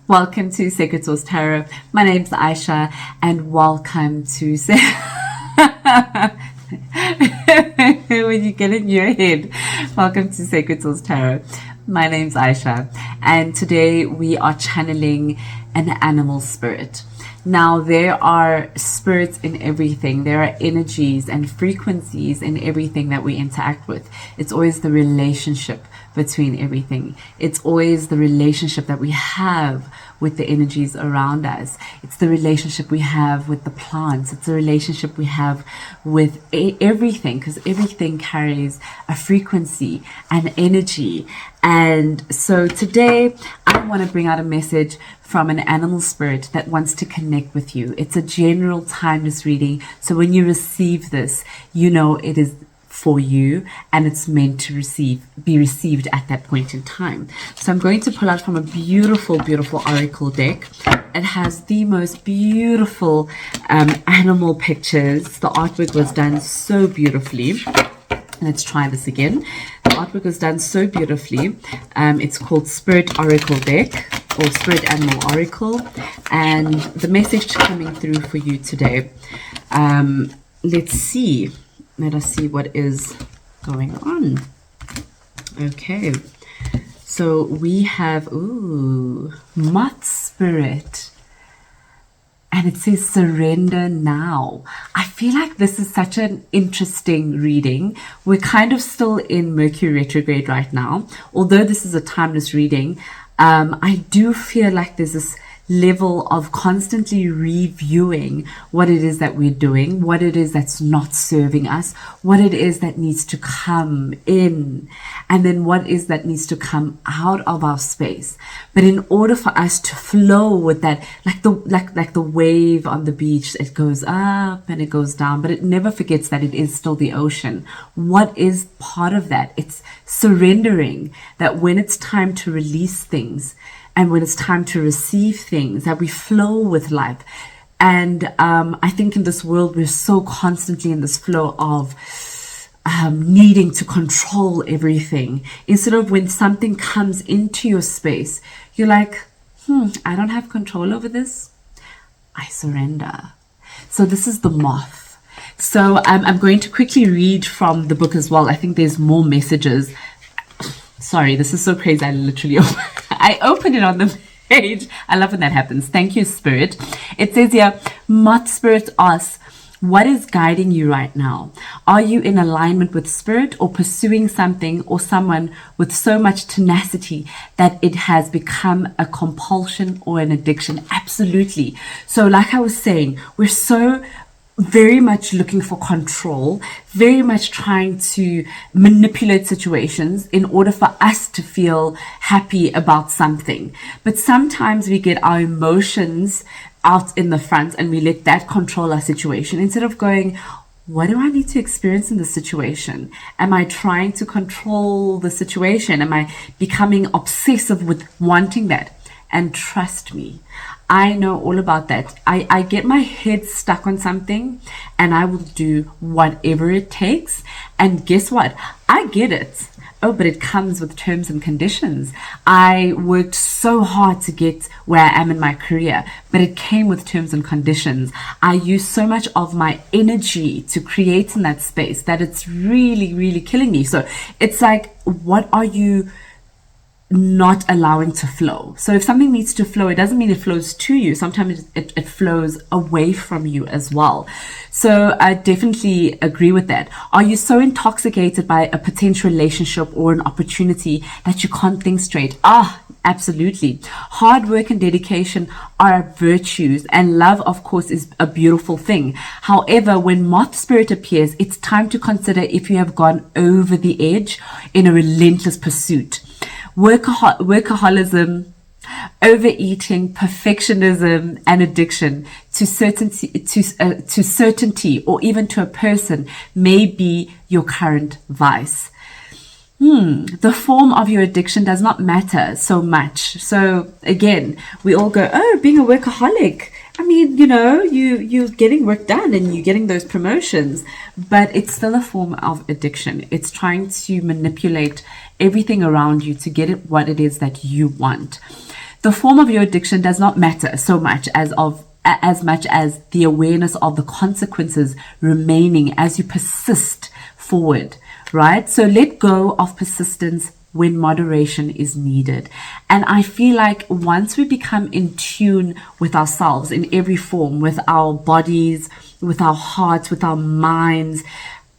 Welcome to Sacred Source Tarot. My name's Aisha, and welcome to when you get in your head, welcome to Sacred Source Tarot. My name's Aisha, and today we are channeling an animal spirit. Now, there are spirits in everything. There are energies and frequencies in everything that we interact with. It's always the relationship between everything. It's always the relationship that we have with the energies around us. It's the relationship we have with the plants. It's the relationship we have with everything, because everything carries a frequency and energy. And so today I want to bring out a message from an animal spirit that wants to connect with you. It's a general timeless reading. So when you receive this, you know it is for you, and it's meant to be received at that point in time. So I'm going to pull out from a beautiful oracle deck. It has the most beautiful animal pictures. The artwork was done so beautifully. Let's try this again. The artwork was done so beautifully. It's called Spirit Oracle Deck, or Spirit Animal Oracle, and the message coming through for you today. Let's see. Let us see what is going on. Okay, so we have Moth Spirit, and it says surrender now. I feel like this is such an interesting reading. We're kind of still in Mercury retrograde right now. Although this is a timeless reading, I do feel like there's this level of constantly reviewing what it is that we're doing, what it is that's not serving us, what it is that needs to come in, and then what is that needs to come out of our space. But in order for us to flow with that, like the wave on the beach, it goes up and it goes down, but it never forgets that it is still the ocean. What is part of that? It's surrendering, that when it's time to release things, and when it's time to receive things, that we flow with life. And I think in this world, we're so constantly in this flow of needing to control everything. Instead of when something comes into your space, you're like, I don't have control over this. I surrender. So this is the Moth. So I'm going to quickly read from the book as well. I think there's more messages. Sorry, this is so crazy. I opened it on the page. I love when that happens. Thank you, Spirit. It says here, Moth Spirit asks, what is guiding you right now? Are you in alignment with Spirit, or pursuing something or someone with so much tenacity that it has become a compulsion or an addiction? Absolutely. So like I was saying, we're so very much looking for control, very much trying to manipulate situations in order for us to feel happy about something. But sometimes we get our emotions out in the front and we let that control our situation, instead of going, what do I need to experience in this situation? Am I trying to control the situation? Am I becoming obsessive with wanting that? And trust me, I know all about that. I get my head stuck on something and I will do whatever it takes. And guess what? I get it. Oh, but it comes with terms and conditions. I worked so hard to get where I am in my career, but it came with terms and conditions. I used so much of my energy to create in that space that it's really, really killing me. So it's like, what are you not allowing to flow? So if something needs to flow, it doesn't mean it flows to you. Sometimes it flows away from you as well. So I definitely agree with that. Are you so intoxicated by a potential relationship or an opportunity that you can't think straight? Absolutely. Hard work and dedication are virtues, and love, of course, is a beautiful thing. However, when Moth Spirit appears, it's time to consider if you have gone over the edge in a relentless pursuit. Workaholism, overeating, perfectionism, and addiction to certainty, or even to a person, may be your current vice. The form of your addiction does not matter so much. So again, we all go, being a workaholic, I mean, you're getting work done and you're getting those promotions, but it's still a form of addiction. It's trying to manipulate everything around you to get it what it is that you want. The form of your addiction does not matter so much as much as the awareness of the consequences remaining as you persist forward, right? So let go of persistence when moderation is needed. And I feel like once we become in tune with ourselves in every form, with our bodies, with our hearts, with our minds,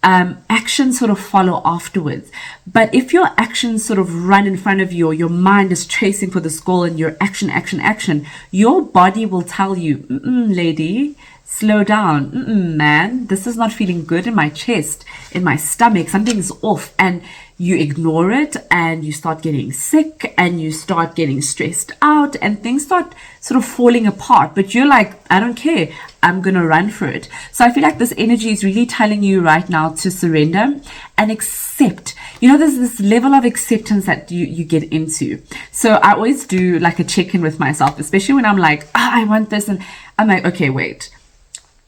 actions sort of follow afterwards. But if your actions sort of run in front of you, or your mind is chasing for this goal and your action, your body will tell you, lady, slow down, man, this is not feeling good in my chest, in my stomach, something's off. And you ignore it and you start getting sick and you start getting stressed out and things start sort of falling apart. But you're like, I don't care, I'm gonna run for it. So I feel like this energy is really telling you right now to surrender and accept. You know, there's this level of acceptance that you get into. So I always do like a check-in with myself, especially when I'm like, I want this, and I'm like, okay, wait,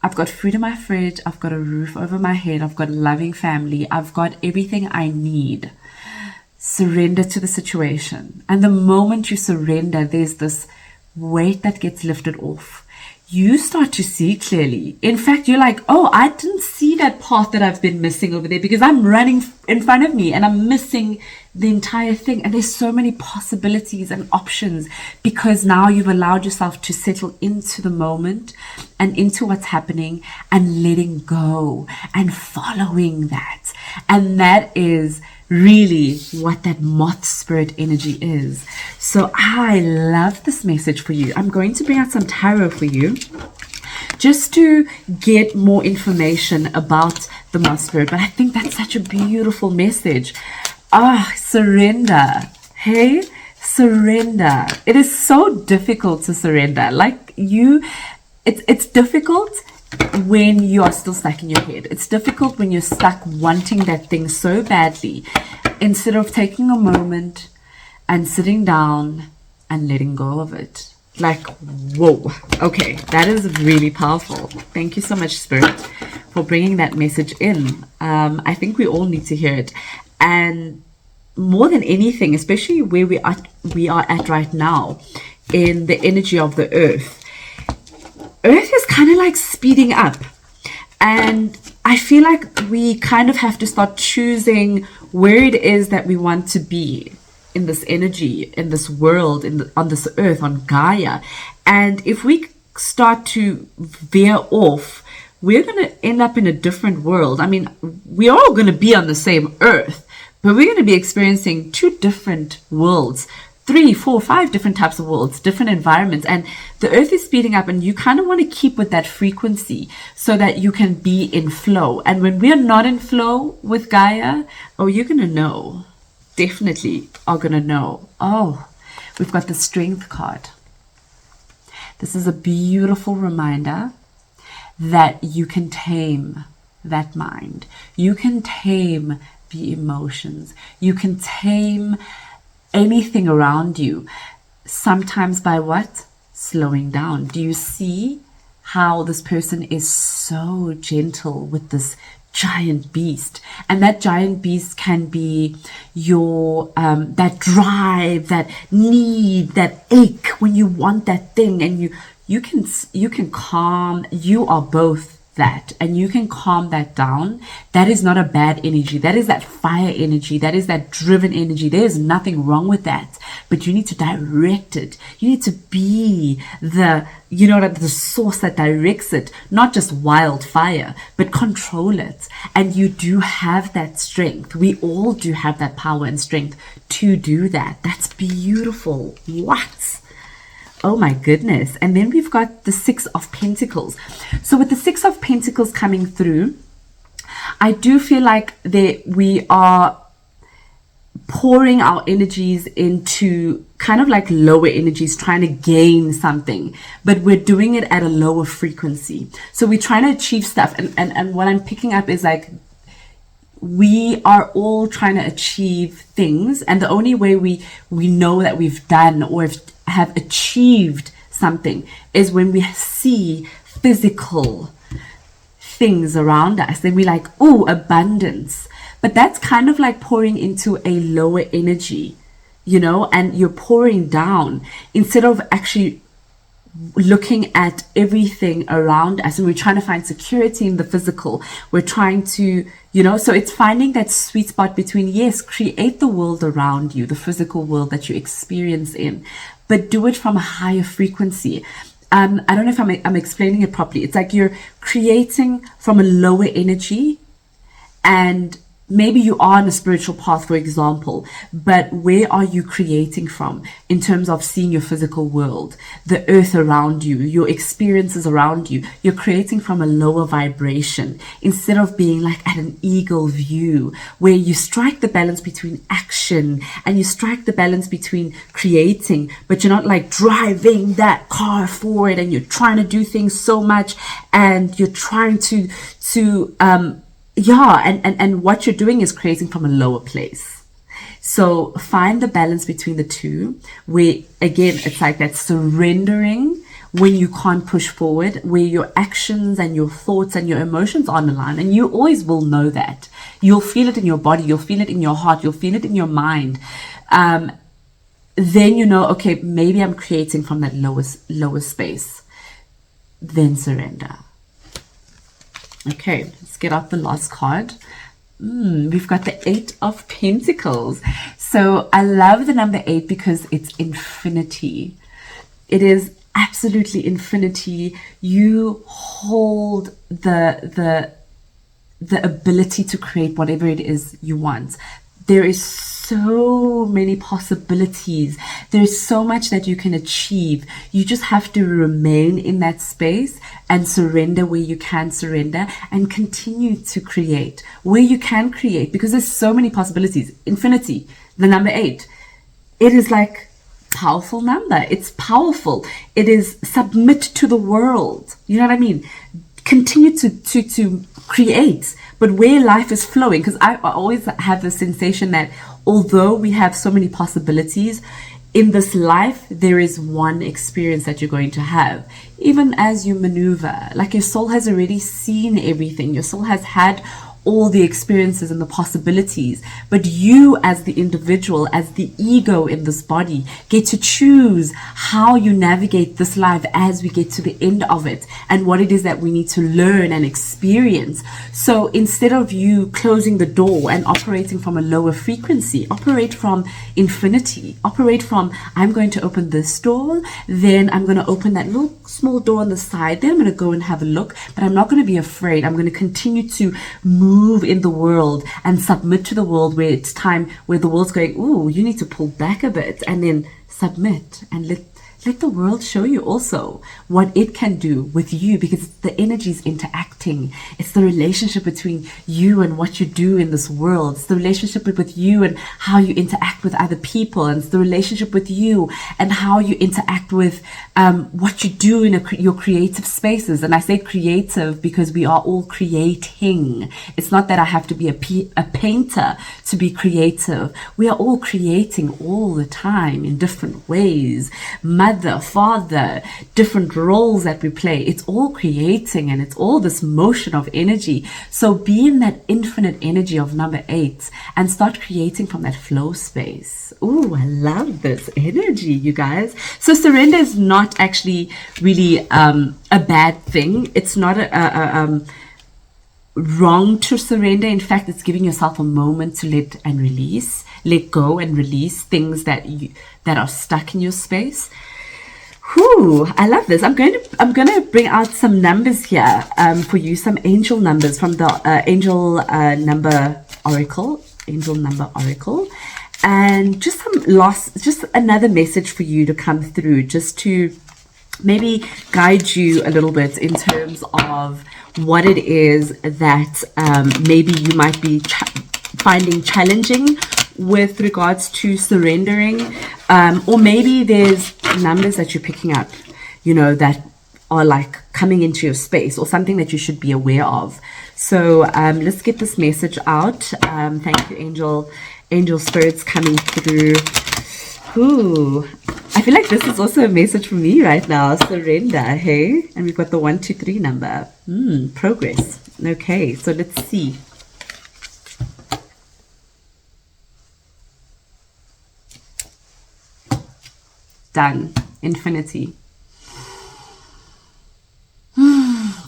I've got food in my fridge, I've got a roof over my head, I've got a loving family, I've got everything I need. Surrender to the situation. And the moment you surrender, there's this weight that gets lifted off. You start to see clearly. In fact, you're like, oh, I didn't see that path that I've been missing over there because I'm running in front of me and I'm missing the entire thing. And there's so many possibilities and options because now you've allowed yourself to settle into the moment and into what's happening and letting go and following that. And that is really what that moth spirit energy is. So I love this message for you. I'm going to bring out some tarot for you just to get more information about the moth spirit. But I think that's such a beautiful message. Surrender. Hey, surrender. It is so difficult to surrender. Like it's difficult when you are still stuck in your head. It's difficult when you're stuck wanting that thing so badly, instead of taking a moment and sitting down and letting go of it. Like, whoa, okay, that is really powerful. Thank you so much, Spirit, for bringing that message in. I think we all need to hear it. And more than anything, especially where we are at right now in the energy of the earth is kind of like speeding up. And I feel like we kind of have to start choosing where it is that we want to be in this energy, in this world, on this earth, on Gaia. And if we start to veer off, we're going to end up in a different world. I mean, we're all going to be on the same earth, but we're going to be experiencing two different worlds. 3, 4, 5 different types of worlds, different environments, and the earth is speeding up, and you kind of want to keep with that frequency so that you can be in flow. And when we're not in flow with Gaia, you're going to know, definitely are going to know. We've got the Strength card. This is a beautiful reminder that you can tame that mind. You can tame the emotions. You can tame anything around you, sometimes by what? Slowing down. Do you see how this person is so gentle with this giant beast? And that giant beast can be your that drive, that need, that ache when you want that thing, and you can calm. You are both that, and you can calm that down. That is not a bad energy. That is that fire energy. That is that driven energy. There is nothing wrong with that, but you need to direct it. You need to be the source that directs it, not just wildfire, but control it. And you do have that strength. We all do have that power and strength to do that. That's beautiful. What? Oh my goodness. And then we've got the 6 of Pentacles. So with the 6 of Pentacles coming through, I do feel like we are pouring our energies into kind of like lower energies, trying to gain something, but we're doing it at a lower frequency. So we're trying to achieve stuff. And what I'm picking up is like, we are all trying to achieve things. And the only way we know that we've done or have achieved something is when we see physical things around us. Then we're like, oh, abundance. But that's kind of like pouring into a lower energy. and you're pouring down instead of actually looking at everything around us. And we're trying to find security in the physical. We're trying to, so it's finding that sweet spot between, yes, create the world around you, the physical world that you experience in, but do it from a higher frequency. I don't know if I'm explaining it properly. It's like you're creating from a lower energy, and maybe you are on a spiritual path, for example, but where are you creating from in terms of seeing your physical world, the earth around you, your experiences around you? You're creating from a lower vibration instead of being like at an eagle view where you strike the balance between action and you strike the balance between creating, but you're not like driving that car forward and you're trying to do things so much and you're trying to and what you're doing is creating from a lower place. So find the balance between the two, where again it's like that surrendering when you can't push forward, where your actions and your thoughts and your emotions aren't aligned, and you always will know that. You'll feel it in your body, you'll feel it in your heart, you'll feel it in your mind. Then okay, maybe I'm creating from that lower space. Then surrender. Okay, let's get out the last card. We've got the 8 of Pentacles. So I love the number 8 because it's infinity. It is absolutely infinity. You hold the ability to create whatever it is you want. There is so many possibilities. There's so much that you can achieve. You just have to remain in that space and surrender where you can surrender and continue to create where you can create, because there's so many possibilities. Infinity, the number 8, it is like powerful number. It's powerful. It is submit to the world. You know what I mean? Continue to create, but where life is flowing, because I always have the sensation that although we have so many possibilities in this life, there is one experience that you're going to have. Even as you maneuver, like your soul has already seen everything. Your soul has had all the experiences and the possibilities, but you as the individual, as the ego in this body, get to choose how you navigate this life as we get to the end of it and what it is that we need to learn and experience. So instead of you closing the door and operating from a lower frequency, operate from infinity. Operate from, I'm going to open this door, then I'm going to open that little small door on the side, then I'm going to go and have a look, but I'm not going to be afraid. I'm going to continue to move in the world and submit to the world, where it's time, where the world's going, ooh, you need to pull back a bit, and then submit and let the world show you also what it can do with you, because the energy is interacting. It's the relationship between you and what you do in this world. It's the relationship with you and how you interact with other people. And it's the relationship with you and how you interact with what you do in your creative spaces. And I say creative because we are all creating. It's not that I have to be a painter to be creative. We are all creating all the time in different ways. Mother, father, different roles that we play. It's all creating, and it's all this motion of energy. So be in that infinite energy of number 8 and start creating from that flow space. Ooh, I love this energy, you guys. So surrender is not actually really a bad thing. It's not wrong to surrender. In fact, it's giving yourself a moment to let go and release things that are stuck in your space. Whew, I love this. I'm going to bring out some numbers here for you, some angel numbers from the angel number oracle, and just another message for you to come through, just to maybe guide you a little bit in terms of what it is that maybe you might be finding challenging with regards to surrendering, or maybe there's numbers that you're picking up, that are like coming into your space, or something that you should be aware of. So let's get this message out. Thank you, angel spirits coming through. Ooh, I feel like this is also a message for me right now. Surrender, hey? And we've got the 1, 2, 3 number. Progress. Okay, so let's see. Done. Infinity.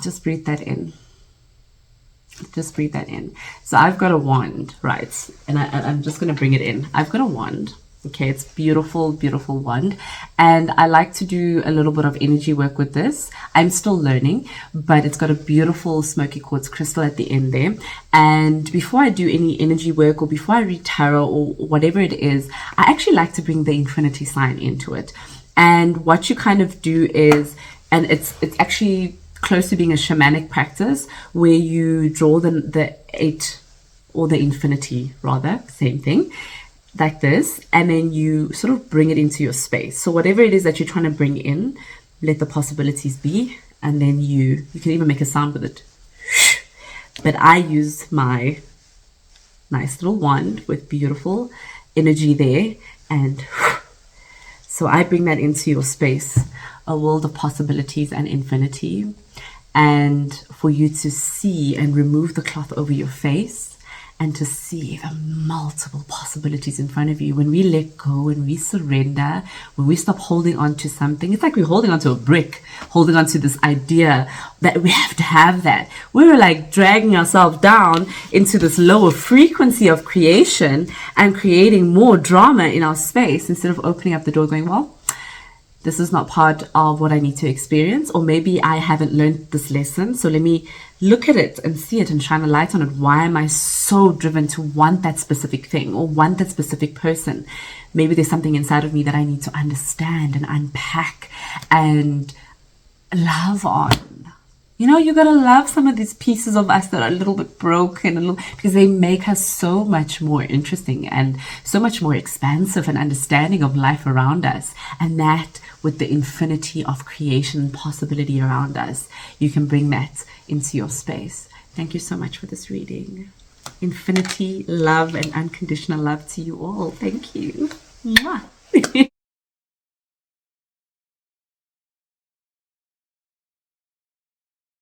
Just breathe that in. Just breathe that in. So I've got a wand, right? And I'm just going to bring it in. I've got a wand. Okay, it's beautiful, beautiful wand. And I like to do a little bit of energy work with this. I'm still learning, but it's got a beautiful smoky quartz crystal at the end there. And before I do any energy work or before I read tarot or whatever it is, I actually like to bring the infinity sign into it. And what you kind of do is, and it's actually close to being a shamanic practice where you draw the 8 or the infinity rather, same thing, like this, and then you sort of bring it into your space. So whatever it is that you're trying to bring in, let the possibilities be, and then you can even make a sound with it. But I use my nice little wand with beautiful energy there, and so I bring that into your space, a world of possibilities and infinity, and for you to see and remove the cloth over your face and to see the multiple possibilities in front of you. When we let go, when we surrender, when we stop holding on to something, it's like we're holding onto a brick, holding onto this idea that we have to have that. We're like dragging ourselves down into this lower frequency of creation and creating more drama in our space instead of opening up the door going, well, this is not part of what I need to experience, or maybe I haven't learned this lesson, so let me look at it and see it and shine a light on it. Why am I so driven to want that specific thing or want that specific person? Maybe there's something inside of me that I need to understand and unpack and love on. You know, you gotta love some of these pieces of us that are a little bit broken, because they make us so much more interesting and so much more expansive and understanding of life around us. And that, with the infinity of creation and possibility around us, you can bring that into your space. Thank you so much for this reading. Infinity, love, and unconditional love to you all. Thank you. Mwah.